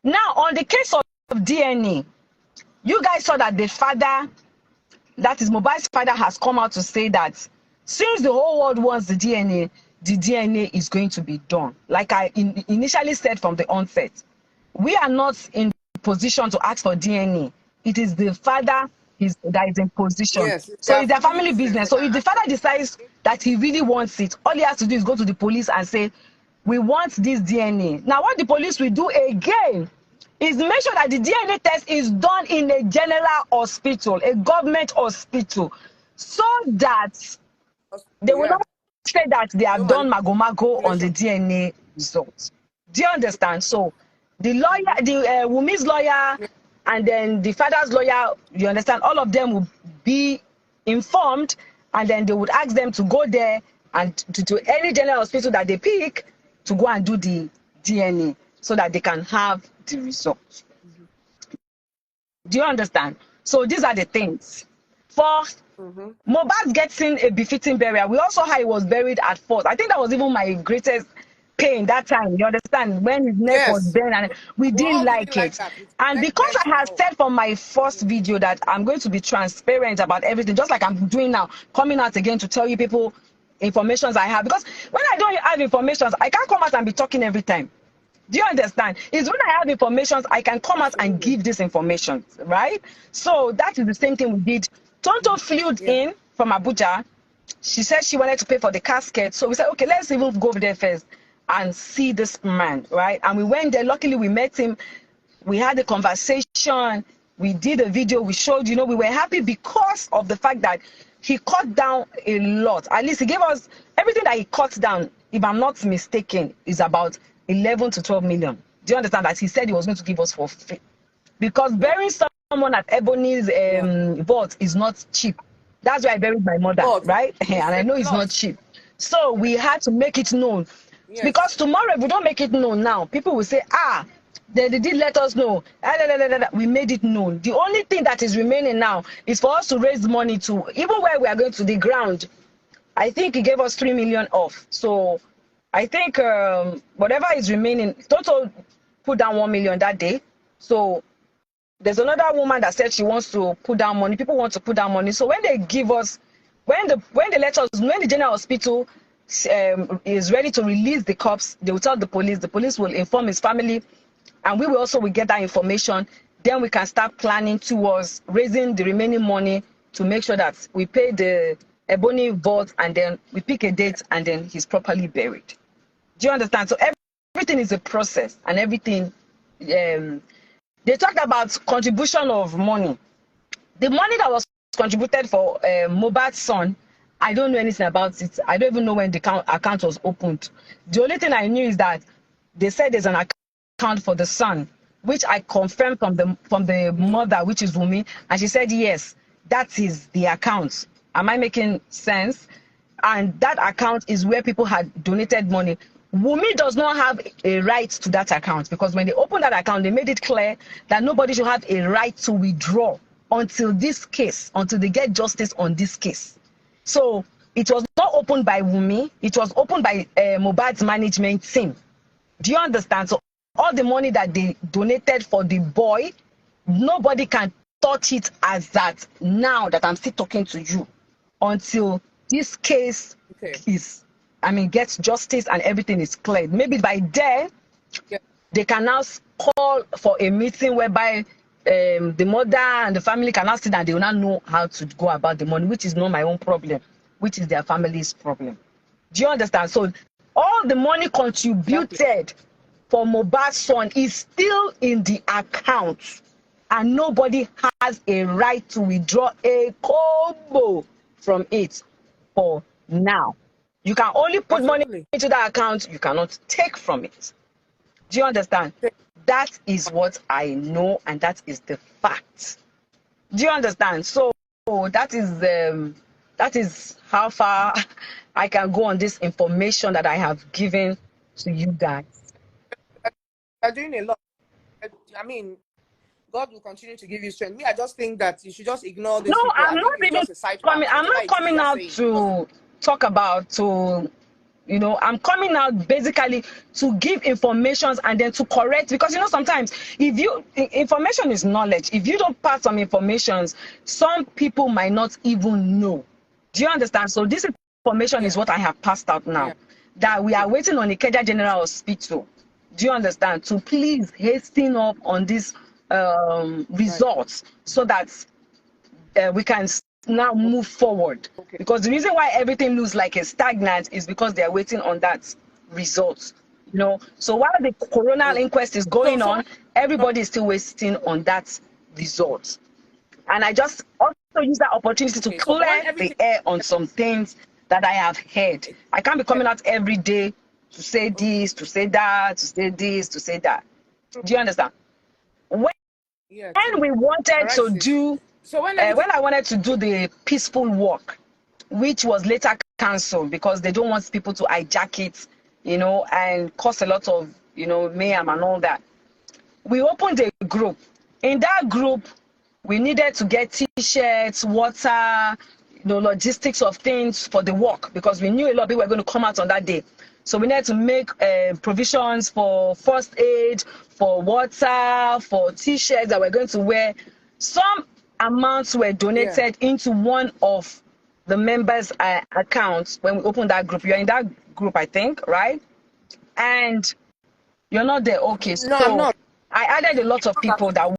Now, on the case of DNA, you guys saw that the father, that is Mohbad's father, has come out to say that since the whole world wants the DNA is going to be done. Like I initially said from the onset, we are not in position to ask for DNA. It is the father that is in position. Yes, so it's their family business. So if the father decides that he really wants it, all he has to do is go to the police and say, we want this DNA. Now, what the police will do again is make sure that the DNA test is done in a general hospital, a government hospital, so that they will not say that they have done mago on the DNA results. Do you understand? So the lawyer, the Wumi's lawyer, and then the father's lawyer, you understand, all of them will be informed, and then they would ask them to go there and to any general hospital that they pick to go and do the DNA so that they can have the results. Do you understand? So these are the things. For Mohbad getting a befitting burial, we also how he was buried at first. I think that was even my greatest pain that time. You understand? When his neck was bent, and we didn't like it. And because I had said from my first video that I'm going to be transparent about everything, just like I'm doing now, coming out again to tell you people informations I have. Because when I don't have informations, I can't come out and be talking every time. Do you understand? It's when I have information, I can come out and give this information, right? So that is the same thing we did. Tonto flew in from Abuja. She said she wanted to pay for the casket. So we said, okay, let's even go there first and see this man, right? And we went there. Luckily, we met him. We had a conversation. We did a video. We showed, you know, we were happy because of the fact that he cut down a lot. At least he gave us everything that he cut down, if I'm not mistaken, is about 11 to 12 million. Do you understand that he said he was going to give us for free? Because burying someone at Ebony's vault is not cheap. That's why I buried my mother, right? And I know it's not cheap. So we had to make it known. Because tomorrow, if we don't make it known now, people will say, they did let us know. We made it known. The only thing that is remaining now is for us to raise money to, even where we are going to the ground. I think he gave us 3 million off. So I think whatever is remaining, Toto put down 1 million that day. So there's another woman that said she wants to put down money. People want to put down money. So when they give us, when they let us, when the general hospital is ready to release the cops, they will tell the police will inform his family, and we will also get that information. Then we can start planning towards raising the remaining money to make sure that we pay the Ebony vault, and then we pick a date, and then he's properly buried. Do you understand? So everything is a process, and everything. They talked about contribution of money. The money that was contributed for Mohbad's son, I don't know anything about it. I don't even know when the account was opened. The only thing I knew is that they said there's an account for the son, which I confirmed from the mother, which is Wumi, and she said yes, that is the account. Am I making sense? And that account is where people had donated money. Wumi does not have a right to that account, because when they opened that account, they made it clear that nobody should have a right to withdraw until this case, until they get justice on this case. So it was not opened by Wumi. It was opened by Mohbad's management team. Do you understand? So all the money that they donated for the boy, nobody can touch it as that now that I'm still talking to you, until this case gets justice and everything is cleared. Maybe by then, they can now call for a meeting whereby the mother and the family can now sit and they will not know how to go about the money, which is not my own problem, which is their family's problem. Do you understand? So all the money contributed for Mohbad's son is still in the account, and nobody has a right to withdraw a kobo from it for now. You can only put money into that account. You cannot take from it. Do you understand? That is what I know, and that is the fact. Do you understand? So that is how far I can go on this information that I have given to you guys. You're doing a lot. I mean, God will continue to give you strength. Me, I just think that you should just ignore this. No, I'm not even coming. I'm not coming out to talk about, to You know, I'm coming out basically to give informations and then to correct, because you know sometimes if you information is knowledge. If you don't pass some informations, some people might not even know. Do you understand? So this information is what I have passed out now. Yeah. That we are waiting on the Ikeja General Hospital. Do you understand? To please hasten up on these results so that we can now move forward. Okay. Because the reason why everything looks like a stagnant is because they are waiting on that result. You know, so while the coronal inquest is going on, everybody is still waiting on that result. And I just also use that opportunity to So when clear the air on some things that I have heard. I can't be coming out every day to say this, to say that, to say this, to say that. Do you understand? When we wanted to do, so when I wanted to do the peaceful walk, which was later cancelled because they don't want people to hijack it, you know, and cause a lot of, you know, mayhem and all that. We opened a group. In that group, we needed to get t-shirts, water, you know, logistics of things for the walk, because we knew a lot of people were going to come out on that day. So we needed to make provisions for first aid, for water, for t-shirts that we're going to wear. Some amounts were donated into one of the members' accounts when we opened that group. You're in that group, I think, right? And you're not there. Okay, no, I'm not. I added a lot of people that